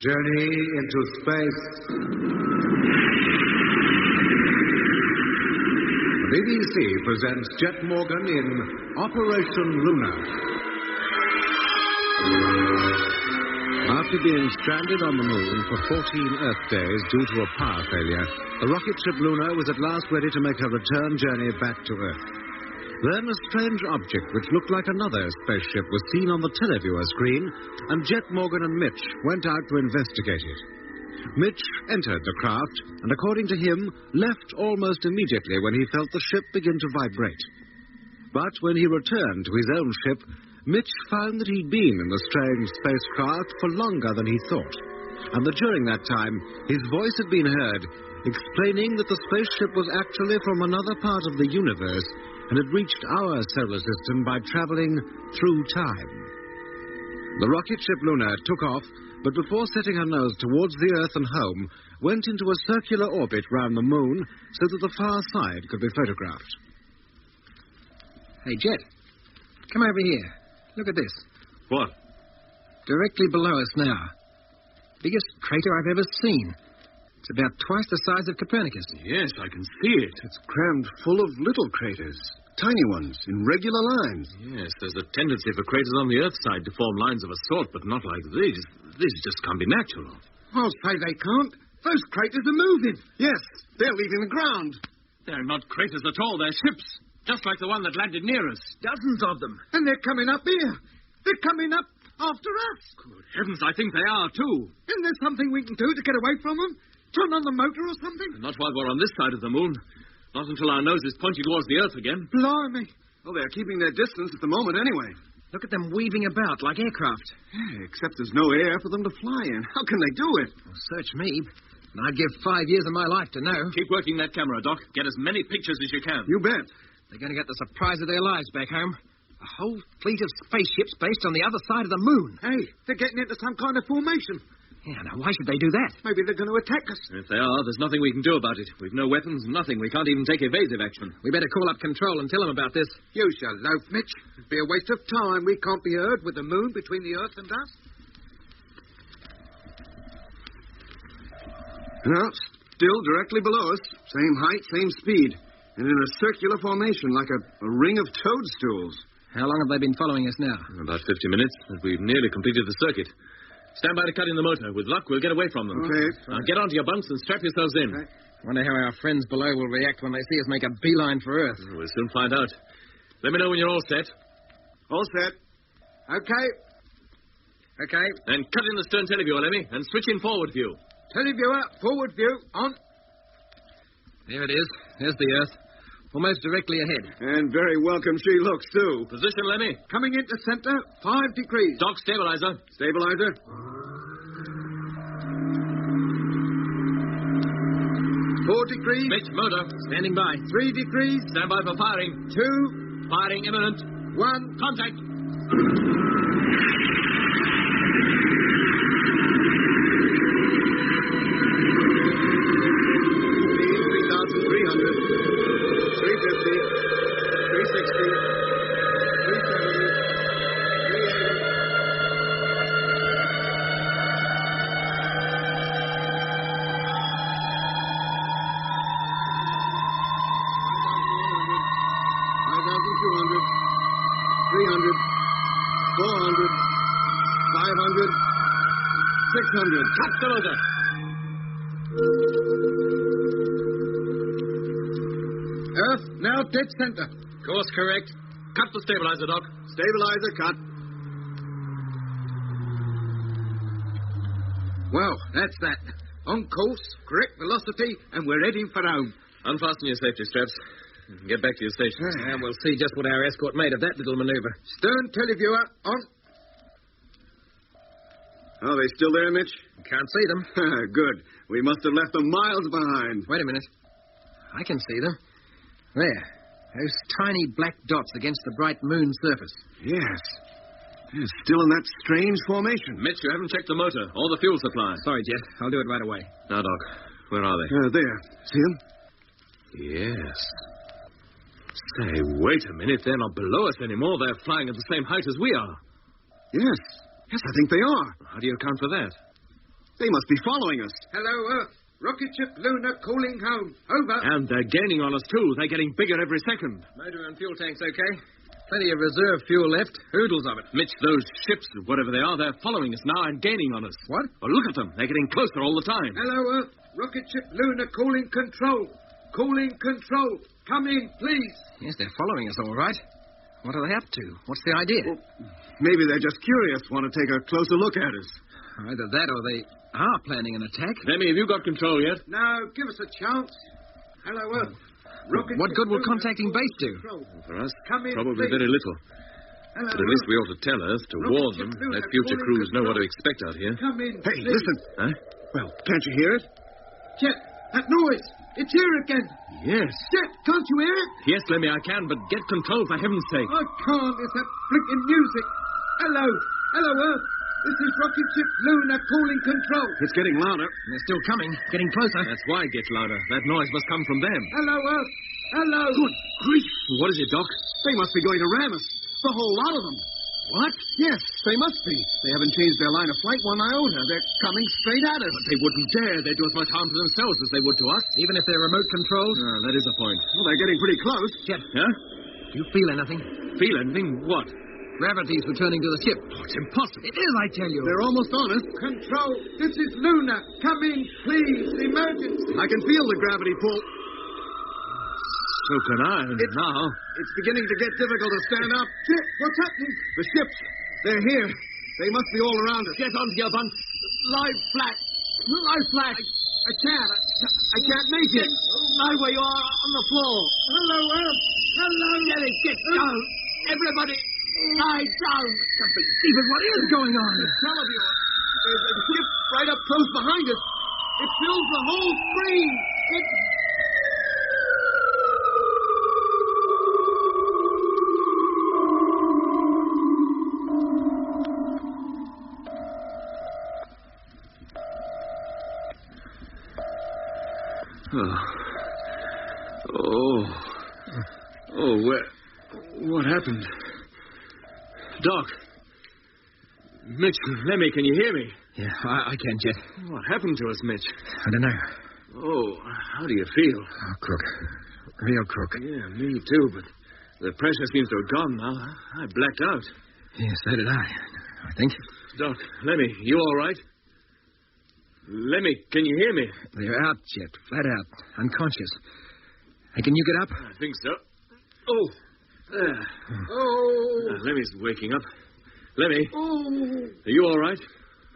Journey into space. The BBC presents Jet Morgan in Operation Luna. After being stranded on the moon for 14 Earth days due to a power failure, the rocket ship Luna was at last ready to make her return journey back to Earth. Then a strange object which looked like another spaceship was seen on the televiewer screen, and Jet Morgan and Mitch went out to investigate it. Mitch entered the craft and, according to him, left almost immediately when he felt the ship begin to vibrate. But when he returned to his own ship, Mitch found that he'd been in the strange spacecraft for longer than he thought, and that during that time his voice had been heard explaining that the spaceship was actually from another part of the universe and had reached our solar system by traveling through time. The rocket ship Luna took off, but before setting her nose towards the Earth and home, went into a circular orbit round the moon so that the far side could be photographed. Hey, Jet, come over here. Look at this. What? Directly below us now. Biggest crater I've ever seen. It's about twice the size of Copernicus. Yes, I can see it. It's crammed full of little craters. Tiny ones, in regular lines. Yes, there's a tendency for craters on the Earth side to form lines of a sort, but not like these. These just can't be natural. I'll say they can't. Those craters are moving. Yes, they're leaving the ground. They're not craters at all. They're ships. Just like the one that landed near us. Dozens of them. And they're coming up here. They're coming up after us. Good heavens, I think they are, too. Isn't there something we can do to get away from them? Turn on the motor or something? Not while we're on this side of the moon. Not until our nose is pointing towards the Earth again. Blimey. Well, they're keeping their distance at the moment anyway. Look at them weaving about like aircraft. Yeah, except there's no air for them to fly in. How can they do it? Well, search me. And I'd give 5 years of my life to know. Keep working that camera, Doc. Get as many pictures as you can. You bet. They're going to get the surprise of their lives back home. A whole fleet of spaceships based on the other side of the moon. Hey, they're getting into some kind of formation. Yeah, now why should they do that? Maybe they're going to attack us. If they are, there's nothing we can do about it. We've no weapons, nothing. We can't even take evasive action. We better call up control and tell them about this. You shall loaf, Mitch. It'd be a waste of time. We can't be heard with the moon between the Earth and us. No, still directly below us. Same height, same speed. And in a circular formation, like a ring of toadstools. How long have they been following us now? About 50 minutes, and we've nearly completed the circuit. Stand by to cut in the motor. With luck, we'll get away from them. Okay. Now get onto your bunks and strap yourselves in. Right. Wonder how our friends below will react when they see us make a beeline for Earth. We'll soon find out. Let me know when you're all set. All set. Okay. Okay. Then cut in the stern televiewer, Lemmy, and switch in forward view. Televiewer, forward view, on. There it is. There's the Earth. Almost directly ahead. And very welcome she looks, too. Position, Lemmy. Coming into center, 5 degrees. Dock stabilizer. Stabilizer. 4 degrees. Mitch, motor. Standing by. 3 degrees. Stand by for firing. 2. Firing imminent. 1. Contact. 600. Cut the motor. Earth, now dead center. Course correct. Cut the stabilizer, Doc. Stabilizer cut. Well, that's that. On course, correct velocity, and we're heading for home. Unfasten your safety straps. Get back to your station. And we'll see just what our escort made of that little maneuver. Stern televiewer on. Are they still there, Mitch? Can't see them. Good. We must have left them miles behind. Wait a minute. I can see them. There. Those tiny black dots against the bright moon surface. Yes. They're still in that strange formation. Mitch, you haven't checked the motor or the fuel supply. Sorry, Jet. I'll do it right away. Now, Doc, where are they? There. See them? Yes. Say, wait a minute. They're not below us anymore. They're flying at the same height as we are. Yes, I think they are. How do you account for that? They must be following us. Hello, Earth. Rocket ship Luna calling home. Over. And they're gaining on us, too. They're getting bigger every second. Motor and fuel tanks okay? Plenty of reserve fuel left. Oodles of it. Mitch, those ships, whatever they are, they're following us now and gaining on us. What? Well, look at them. They're getting closer all the time. Hello, Earth. Rocket ship Luna calling control. Calling control. Come in, please. Yes, they're following us all right. What are they up to? What's the idea? Well, maybe they're just curious, want to take a closer look at us. Either that or they are planning an attack. Lemmy, have you got control yet? Now, give us a chance. Hello, Earth. Rocket What ship good will Luna contacting base do? control. For us, Come in, probably please. very little. Hello, But at least Earth. we ought to tell Earth to Rocket warn ship them. Luna Let future calling crews know what to control. expect out here. Come in, Hey, please. listen. Huh? Well, can't you hear it? Jet, that noise. It's here again. Yes. Jet, can't you hear it? Yes, Lemmy, I can, but get control for heaven's sake. I can't. It's that blinking music. Hello. Hello, Earth. This is Rocket Ship Luna calling control. It's getting louder. They're still coming, getting closer. That's why it gets louder. That noise must come from them. Hello, Earth. Hello. Good grief. What is it, Doc? They must be going to ram us. The whole lot of them. What? Yes, they must be. They haven't changed their line of flight one iota. They're coming straight at us. They wouldn't dare. They'd do as much harm to themselves as they would to us. Even if they're remote controlled? That is a point. Well, they're getting pretty close. Jet, Huh? do you feel anything? Feel anything? What? Gravity's returning to the ship. Oh, it's impossible. It is, I tell you. They're almost on us. Control. This is Luna. Come in, please. Emergency. I can feel the gravity pull. So can I. Now. It's beginning to get difficult to stand up. Jet, what's happening? The ships, they're here. They must be all around us. Get onto your bunk. Lie flat. Lie flat. I can't. I can't make it. Lie where you are on the floor. Hello, Earth. Hello. Get down. Everybody, lie down. Stephen, what is going on? Tell of you, there's a ship right up close behind us. It fills the whole screen. What happened? Doc. Mitch, Lemmy, can you hear me? Yeah, I can, Jet. What happened to us, Mitch? I don't know. Oh, how do you feel? Oh, crook. Real crook. Yeah, me too, but the pressure seems to have gone now. I blacked out. Yeah, so did I think. Doc, Lemmy, you all right? Lemmy, can you hear me? They're out, Jet. Flat out. Unconscious. Hey, can you get up? I think so. Oh, there. Oh. Lemmy's waking up. Lemmy, Oh. are you all right?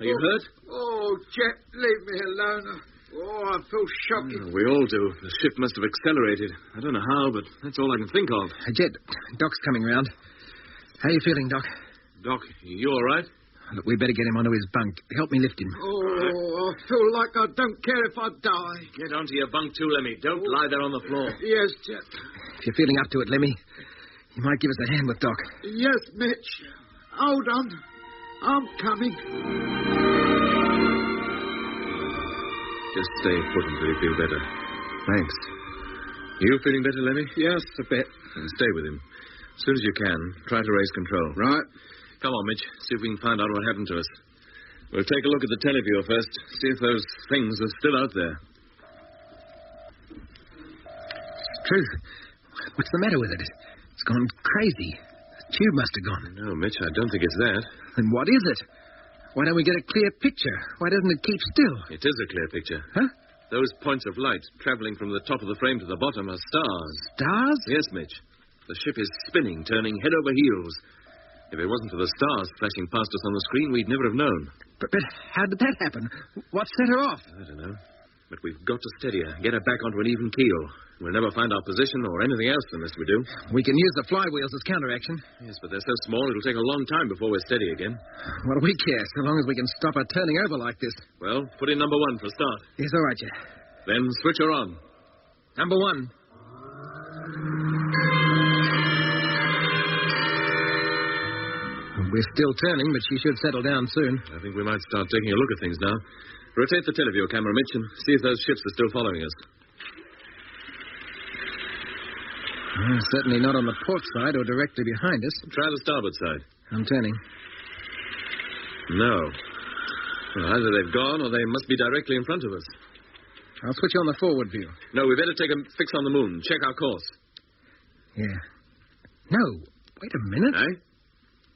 Are you hurt? Oh, Jet, leave me alone. Oh, I feel shocking. We all do. The ship must have accelerated. I don't know how, but that's all I can think of. Hey, Jet, Doc's coming round. How you feeling, Doc? Doc, you all right? Look, we better get him onto his bunk. Help me lift him. Oh, I feel like I don't care if I die. Get onto your bunk too, Lemmy. Don't lie there on the floor. Yes, Jet. If you're feeling up to it, Lemmy, you might give us a hand with Doc. Yes, Mitch. Hold on. I'm coming. Just stay put until you feel better. Thanks. You feeling better, Lemmy? Yes, a bit. Then stay with him. As soon as you can, try to raise control. Right. Come on, Mitch. See if we can find out what happened to us. We'll take a look at the televiewer first. See if those things are still out there. It's true. What's the matter with it? It's gone crazy. The tube must have gone. No, Mitch, I don't think it's that. Then what is it? Why don't we get a clear picture? Why doesn't it keep still? It is a clear picture. Huh? Those points of light traveling from the top of the frame to the bottom are stars. Stars? Yes, Mitch. The ship is spinning, turning head over heels. If it wasn't for the stars flashing past us on the screen, we'd never have known. But how did that happen? What set her off? I don't know. But we've got to steady her, get her back onto an even keel. We'll never find our position or anything else unless we do. We can use the flywheels as counteraction. Yes, but they're so small it'll take a long time before we're steady again. What do we care, so long as we can stop her turning over like this? Well, put in number 1 for a start. Yes, all right, Jet. Then switch her on. Number 1. We're still turning, but she should settle down soon. I think we might start taking a look at things now. Rotate the teleview camera, Mitch, and see if those ships are still following us. Certainly not on the port side or directly behind us. Try the starboard side. I'm turning. No. Well, either they've gone or they must be directly in front of us. I'll switch on the forward view. No, we better take a fix on the moon. Check our course. Yeah. No, wait a minute. Eh?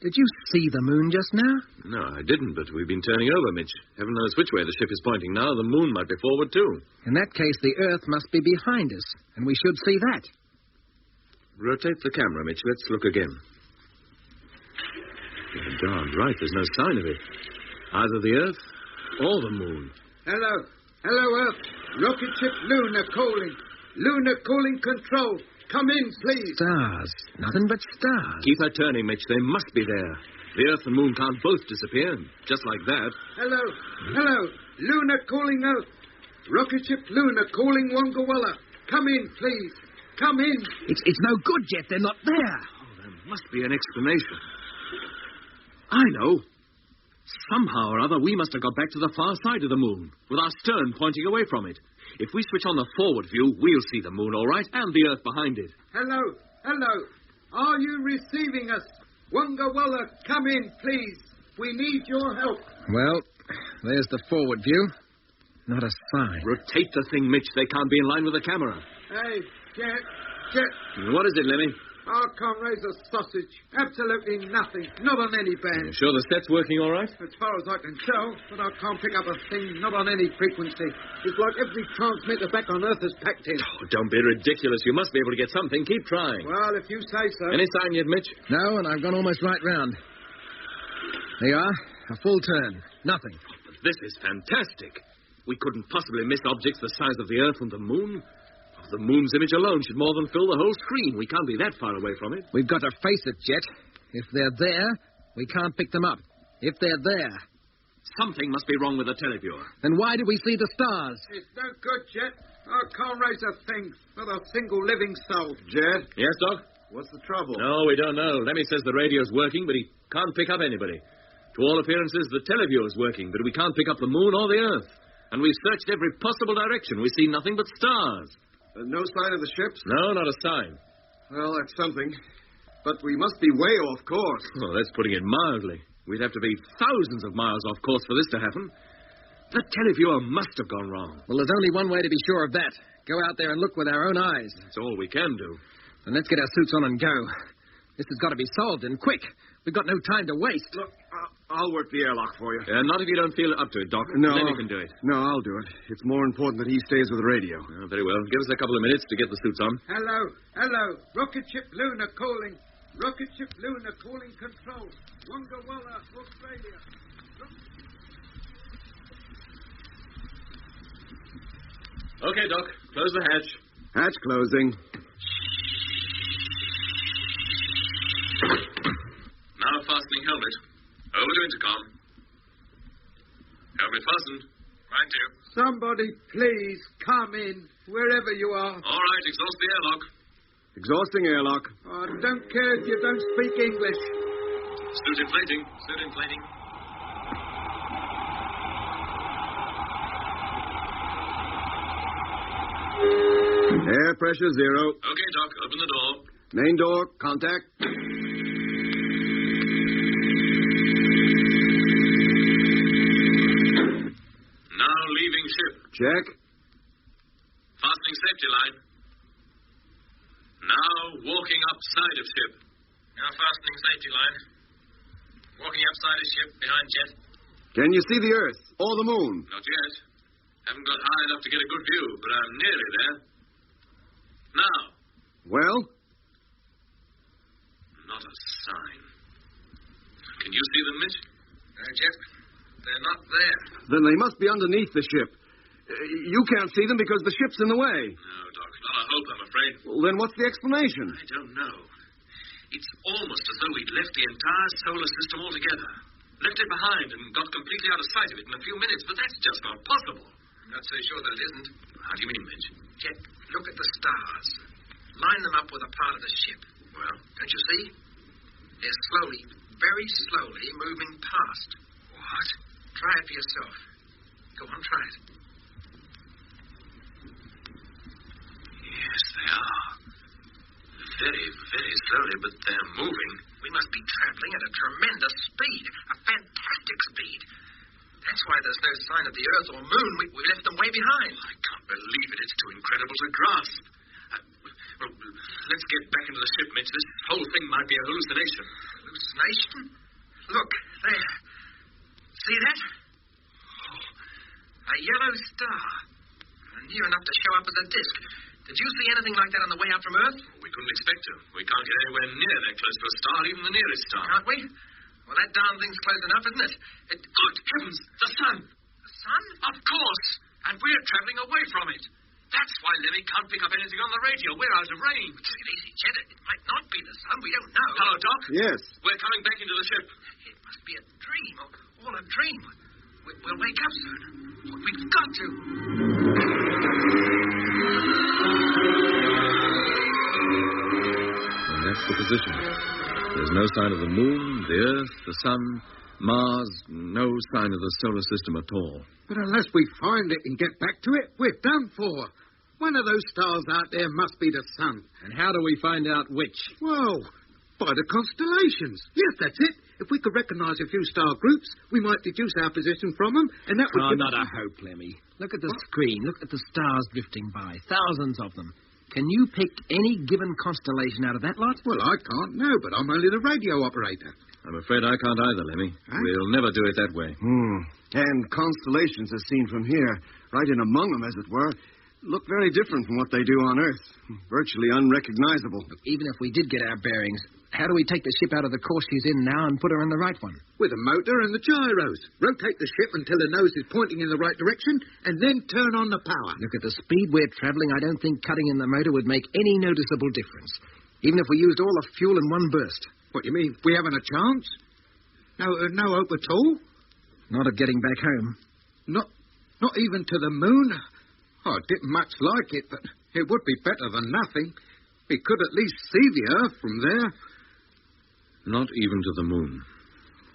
Did you see the moon just now? No, I didn't, but we've been turning over, Mitch. Heaven knows which way the ship is pointing now. The moon might be forward, too. In that case, the Earth must be behind us, and we should see that. Rotate the camera, Mitch. Let's look again. You're darned right. There's no sign of it. Either the Earth or the moon. Hello. Hello, Earth. Rocket ship Luna calling. Luna calling control. Come in, please. Stars. Nothing but stars. Keep her turning, Mitch. They must be there. The Earth and moon can't both disappear. Just like that. Hello. Hello. Luna calling Earth. Rocket ship Luna calling Wongawalla. Come in, please. Come in. It's no good, Jet. They're not there. Oh, there must be an explanation. I know. Somehow or other, we must have got back to the far side of the moon, with our stern pointing away from it. If we switch on the forward view, we'll see the moon all right, and the Earth behind it. Hello. Hello. Are you receiving us? Wongawalla, come in, please. We need your help. Well, there's the forward view. Not a sign. Rotate the thing, Mitch. They can't be in line with the camera. Hey, Jet. What is it, Lemmy? I can't raise a sausage. Absolutely nothing. Not on any band. You sure the set's working all right? As far as I can tell, but I can't pick up a thing, not on any frequency. It's like every transmitter back on Earth is packed in. Oh, don't be ridiculous. You must be able to get something. Keep trying. Well, if you say so. Any sign yet, Mitch? No, and I've gone almost right round. There you are. A full turn. Nothing. This is fantastic. We couldn't possibly miss objects the size of the Earth and the moon. The moon's image alone should more than fill the whole screen. We can't be that far away from it. We've got to face it, Jet. If they're there, we can't pick them up. If they're there. Something must be wrong with the televiewer. Then why did we see the stars? It's no good, Jet. I can't raise a thing. Not a single living soul. Jet, Yes, Doc? what's the trouble? No, we don't know. Lemmy says the radio's working, but he can't pick up anybody. To all appearances, the televiewer's working, but we can't pick up the moon or the Earth. And we've searched every possible direction. We see nothing but stars. No sign of the ships? No, not a sign. Well, that's something. But we must be way off course. Oh, that's putting it mildly. We'd have to be thousands of miles off course for this to happen. The televiewer must have gone wrong. Well, there's only one way to be sure of that. Go out there and look with our own eyes. That's all we can do. Then let's get our suits on and go. This has got to be solved, and quick. We've got no time to waste. Look, I'll work the airlock for you. Not if you don't feel up to it, Doc. No. Lemmy can do it. No, I'll do it. It's more important that he stays with the radio. Very well. Give us a couple of minutes to get the suits on. Hello. Rocket ship Luna calling. Rocket ship Luna calling control. Wongawalla, Australia. Okay, Doc. Close the hatch. Hatch closing. Now fastening helmet. Over to intercom. Helmet fastened. Right to you. Somebody please come in, wherever you are. All right, exhaust the airlock. Exhausting airlock. I don't care if you don't speak English. Suit inflating. Suit inflating. Air pressure 0. Okay, Doc. Open the door. Main door, contact. Now leaving ship. Check. Fastening safety line. Now walking up side of ship. Now fastening safety line. Walking up side of ship behind jet. Can you see the Earth or the moon? Not yet. Haven't got high enough to get a good view, but I'm nearly there. Now. Well? Not a sign. Can you see them, Mitch? Jet, they're not there. Then they must be underneath the ship. You can't see them because the ship's in the way. No, Doc. Not a hope, I'm afraid. Well, then what's the explanation? I don't know. It's almost as though we'd left the entire solar system altogether. Left it behind and got completely out of sight of it in a few minutes, but that's just not possible. I'm not so sure that it isn't. How do you mean, Mitch? Jet, look at the stars. Line them up with a part of the ship. Well? Don't you see? They're slowly, very slowly moving past. What? Try it for yourself. Go on, try it. Yes, they are. Very, very slowly, but they're moving. We must be traveling at a tremendous speed. A fantastic speed. That's why there's no sign of the Earth or Moon. We left them way behind. I can't believe it. It's too incredible to grasp. Well, let's get back into the ship, Mitch. This whole thing might be a hallucination. Hallucination? Look, there. See that? Oh, a yellow star. Near enough to show up as a disk. Did you see anything like that on the way out from Earth? We couldn't expect to. We can't get anywhere near that close to a star, even the nearest star. Can't we? Well, that darn thing's close enough, isn't it? Good heavens! The sun! The sun? Of course! And we're traveling away from it. That's why Lemmy can't pick up anything on the radio. We're out of range. It's easy, Chet. It might not be the sun. We don't know. Hello, Doc? Yes. We're coming back into the ship. It must be a dream. All a dream. We'll wake up soon. We've got to. And that's the position. There's no sign of the moon, the Earth, the sun, Mars, no sign of the solar system at all. But unless we find it and get back to it, we're done for. One of those stars out there must be the sun. And how do we find out which? Well, by the constellations. Yes, that's it. If we could recognize a few star groups, we might deduce our position from them, and that would... Oh, not a hope, Lemmy. Look at the screen. Look at the stars drifting by. Thousands of them. Can you pick any given constellation out of that lot? Well, I can't know, but I'm only the radio operator. I'm afraid I can't either, Lemmy. Huh? We'll never do it that way. And constellations as seen from here, right in among them, as it were, look very different from what they do on Earth. Virtually unrecognizable. Look, even if we did get our bearings, how do we take the ship out of the course she's in now and put her in the right one? With a motor and the gyros. Rotate the ship until the nose is pointing in the right direction, and then turn on the power. Look, at the speed we're traveling, I don't think cutting in the motor would make any noticeable difference. Even if we used all the fuel in one burst. What, you mean, we haven't a chance? No hope at all? Not of getting back home. Not even to the moon? Oh, I didn't much like it, but it would be better than nothing. We could at least see the Earth from there. Not even to the moon.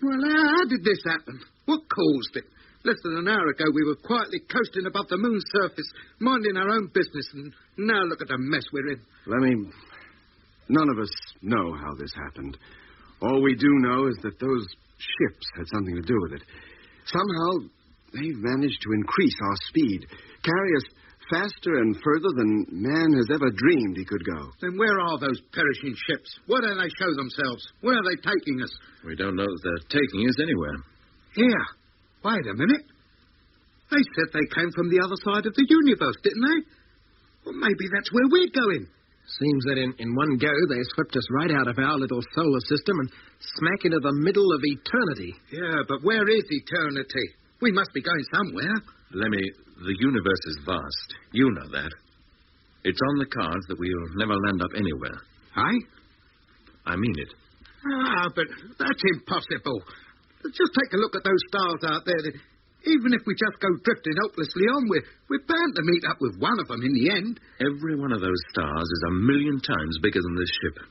Well, how did this happen? What caused it? Less than an hour ago, we were quietly coasting above the moon's surface, minding our own business, and now look at the mess we're in. Lemmy, none of us know how this happened. All we do know is that those ships had something to do with it. Somehow, they've managed to increase our speed, carry us faster and further than man has ever dreamed he could go. Then where are those perishing ships? Where do they show themselves? Where are they taking us? We don't know that they're taking us anywhere. Here. Wait a minute. They said they came from the other side of the universe, didn't they? Well, maybe that's where we're going. Seems that in one go, they swept us right out of our little solar system and smack into the middle of eternity. Yeah, but where is eternity? We must be going somewhere. Lemmy, the universe is vast. You know that. It's on the cards that we'll never land up anywhere. Aye? I mean it. Ah, but that's impossible. Just take a look at those stars out there. Even if we just go drifting hopelessly on, we're bound to meet up with one of them in the end. Every one of those stars is 1,000,000 times bigger than this ship.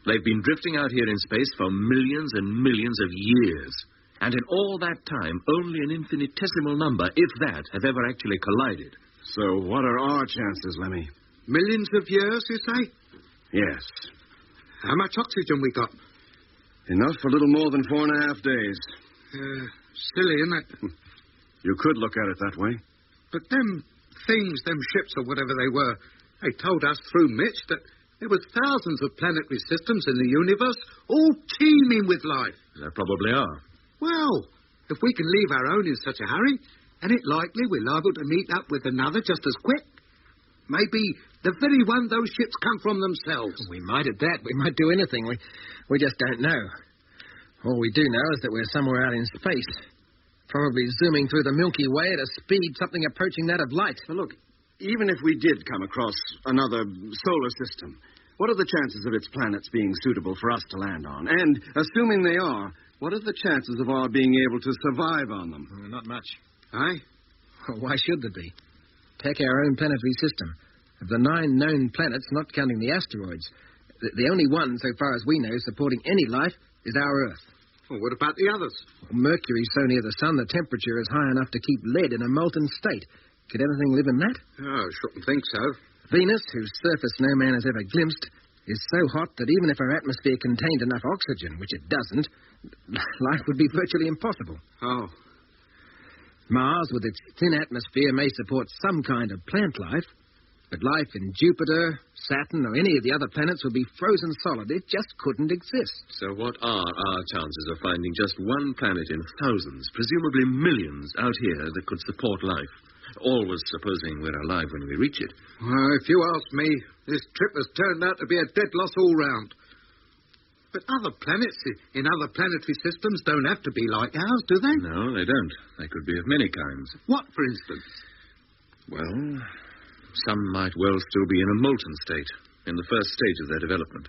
They've been drifting out here in space for millions and millions of years. And in all that time, only an infinitesimal number, if that, have ever actually collided. So what are our chances, Lemmy? Millions of years, you say? Yes. How much oxygen we got? Enough for a little more than 4.5 days. Silly, isn't it? You could look at it that way. But them ships or whatever they were, they told us through Mitch that there was thousands of planetary systems in the universe, all teeming with life. There probably are. Well, if we can leave our own in such a hurry, and it likely we're liable to meet up with another just as quick. Maybe the very one those ships come from themselves. We might at that. We might do anything. We just don't know. All we do know is that we're somewhere out in space. Probably zooming through the Milky Way at a speed something approaching that of light. But look, even if we did come across another solar system, what are the chances of its planets being suitable for us to land on? And, assuming they are, what are the chances of our being able to survive on them? Not much. Aye? Well, why should there be? Take our own planetary system. Of the 9 known planets, not counting the asteroids, the only one, so far as we know, supporting any life is our Earth. Well, what about the others? Well, Mercury's so near the sun, the temperature is high enough to keep lead in a molten state. Could anything live in that? Oh, I shouldn't think so. Venus, whose surface no man has ever glimpsed, is so hot that even if her atmosphere contained enough oxygen, which it doesn't, life would be virtually impossible. Oh. Mars, with its thin atmosphere, may support some kind of plant life, but life in Jupiter, Saturn, or any of the other planets would be frozen solid. It just couldn't exist. So what are our chances of finding just one planet in thousands, presumably millions, out here that could support life? Always supposing we're alive when we reach it. Well, if you ask me, this trip has turned out to be a dead loss all round. But other planets in other planetary systems don't have to be like ours, do they? No, they don't. They could be of many kinds. What, for instance? Well, some might well still be in a molten state, in the first stage of their development.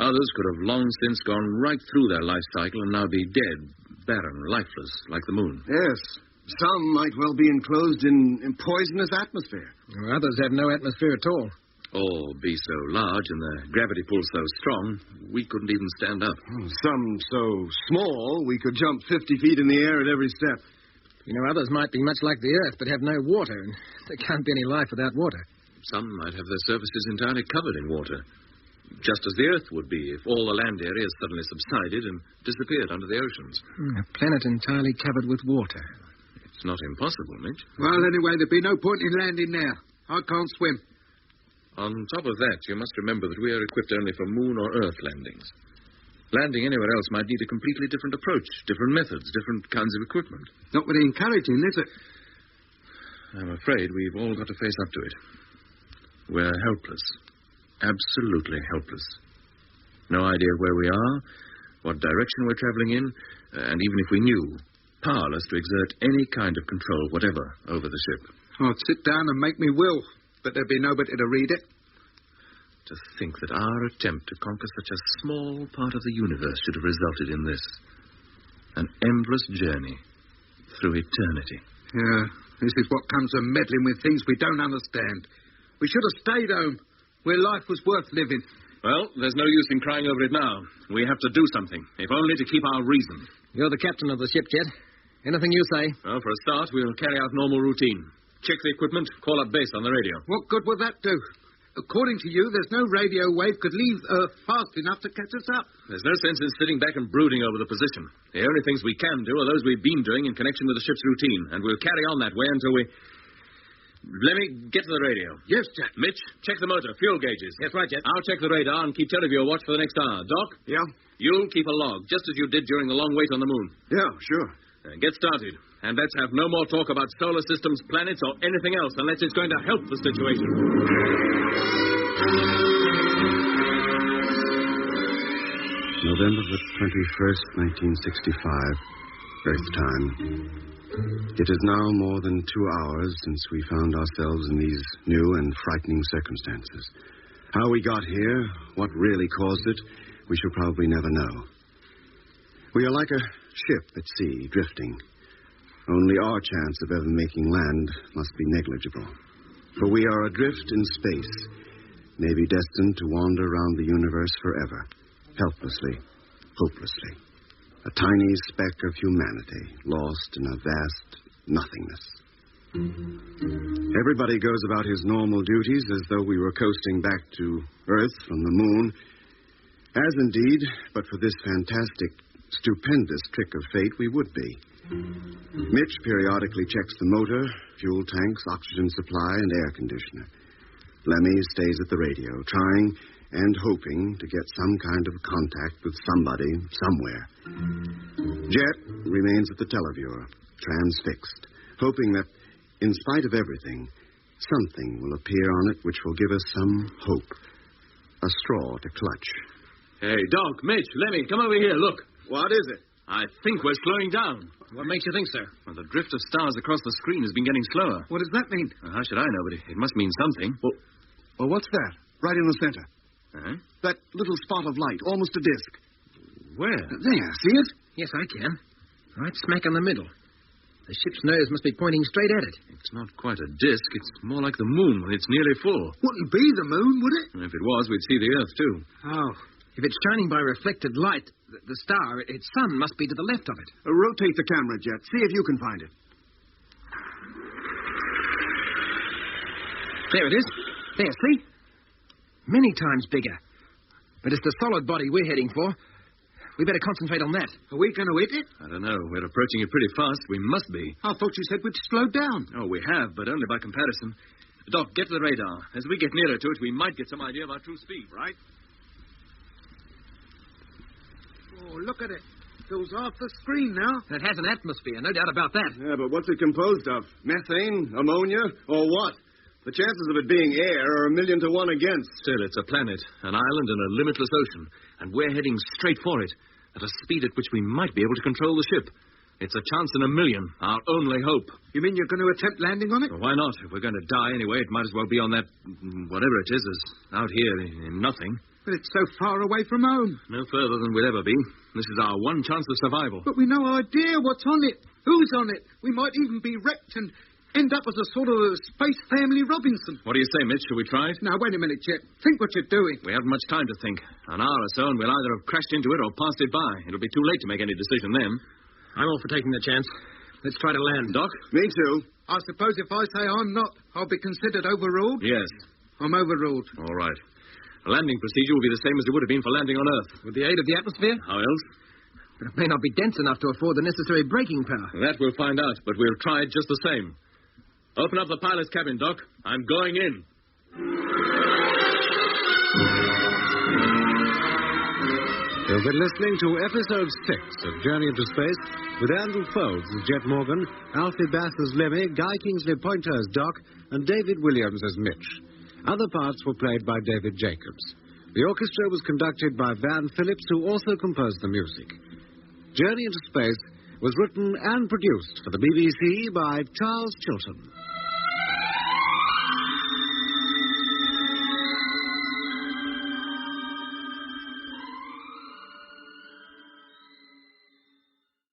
Others could have long since gone right through their life cycle and now be dead, barren, lifeless, like the moon. Yes. Some might well be enclosed in poisonous atmosphere. Or others have no atmosphere at all. Or be so large and the gravity pull so strong, we couldn't even stand up. Some so small we could jump 50 feet in the air at every step. You know, others might be much like the Earth, but have no water, and there can't be any life without water. Some might have their surfaces entirely covered in water, just as the Earth would be if all the land areas suddenly subsided and disappeared under the oceans. A planet entirely covered with water. It's not impossible, Mitch. Well, anyway, there'd be no point in landing there. I can't swim. On top of that, you must remember that we are equipped only for moon or Earth landings. Landing anywhere else might need a completely different approach, different methods, different kinds of equipment. Not very encouraging, is it? I'm afraid we've all got to face up to it. We're helpless. Absolutely helpless. No idea where we are, what direction we're traveling in, and even if we knew, powerless to exert any kind of control, whatever, over the ship. I'd sit down and make me will, but there'd be nobody to read it. To think that our attempt to conquer such a small part of the universe should have resulted in this. An endless journey through eternity. Yeah, this is what comes of meddling with things we don't understand. We should have stayed home, where life was worth living. Well, there's no use in crying over it now. We have to do something, if only to keep our reason. You're the captain of the ship, Jet. Anything you say? Well, for a start, we'll carry out normal routine. Check the equipment, call up base on the radio. What good would that do? According to you, there's no radio wave could leave Earth fast enough to catch us up. There's no sense in sitting back and brooding over the position. The only things we can do are those we've been doing in connection with the ship's routine, and we'll carry on that way until we... Let me get to the radio. Yes, Jack. Mitch, check the motor, fuel gauges. Yes, right, Jet. I'll check the radar and keep teleview watch for the next hour. Doc? Yeah? You'll keep a log, just as you did during the long wait on the moon. Yeah, sure. Get started. And let's have no more talk about solar systems, planets, or anything else unless it's going to help the situation. November the 21st, 1965, Earth time. It is now more than 2 hours since we found ourselves in these new and frightening circumstances. How we got here, what really caused it, we shall probably never know. We are like a ship at sea, drifting. Only our chance of ever making land must be negligible. For we are adrift in space, maybe destined to wander around the universe forever, helplessly, hopelessly. A tiny speck of humanity, lost in a vast nothingness. Everybody goes about his normal duties as though we were coasting back to Earth from the moon. As indeed, but for this fantastic, stupendous trick of fate, we would be. Mitch periodically checks the motor, fuel tanks, oxygen supply, and air conditioner. Lemmy stays at the radio, trying and hoping to get some kind of contact with somebody, somewhere. Jet remains at the televiewer, transfixed, hoping that, in spite of everything, something will appear on it which will give us some hope. A straw to clutch. Hey, Doc, Mitch, Lemmy, come over here, look. What is it? I think we're slowing down. What makes you think so? Well, the drift of stars across the screen has been getting slower. What does that mean? Well, how should I know, but it must mean something. Well, what's that? Right in the center. Huh? That little spot of light, almost a disc. Where? There, see it? Yes, I can. Right smack in the middle. The ship's nose must be pointing straight at it. It's not quite a disk. It's more like the moon when it's nearly full. Wouldn't be the moon, would it? And if it was, we'd see the Earth, too. Oh. If it's shining by reflected light, the star, its sun, must be to the left of it. Rotate the camera, Jet. See if you can find it. There it is. There, see? Many times bigger. But it's the solid body we're heading for. We better concentrate on that. Are we going to hit it? I don't know. We're approaching it pretty fast. We must be. I thought you said we'd slowed down. Oh, we have, but only by comparison. Doc, get to the radar. As we get nearer to it, we might get some idea of our true speed. Right? Oh, look at it. Fills half the screen now. It has an atmosphere, no doubt about that. Yeah, but what's it composed of? Methane? Ammonia? Or what? The chances of it being air are 1,000,000 to 1 against. Still, it's a planet, an island, and a limitless ocean. And we're heading straight for it, at a speed at which we might be able to control the ship. It's a chance in 1,000,000, our only hope. You mean you're going to attempt landing on it? Well, why not? If we're going to die anyway, it might as well be on that, whatever it is, as out here in nothing. But it's so far away from home. No further than we'll ever be. This is our one chance of survival. But we no idea what's on it, who's on it. We might even be wrecked and end up as a sort of a space family Robinson. What do you say, Mitch? Shall we try it? Now, wait a minute, Chet. Think what you're doing. We haven't much time to think. An hour or so, and we'll either have crashed into it or passed it by. It'll be too late to make any decision then. I'm all for taking the chance. Let's try to land. Doc? Me too. I suppose if I say I'm not, I'll be considered overruled? Yes. I'm overruled. All right. The landing procedure will be the same as it would have been for landing on Earth. With the aid of the atmosphere? How else? But it may not be dense enough to afford the necessary braking power. That we'll find out, but we'll try it just the same. Open up the pilot's cabin, Doc. I'm going in. You've been listening to Episode 6 of Journey into Space with Andrew Folds as Jet Morgan, Alfie Bass as Lemmy, Guy Kingsley Pointer as Doc, and David Williams as Mitch. Other parts were played by David Jacobs. The orchestra was conducted by Van Phillips, who also composed the music. Journey into Space was written and produced for the BBC by Charles Chilton.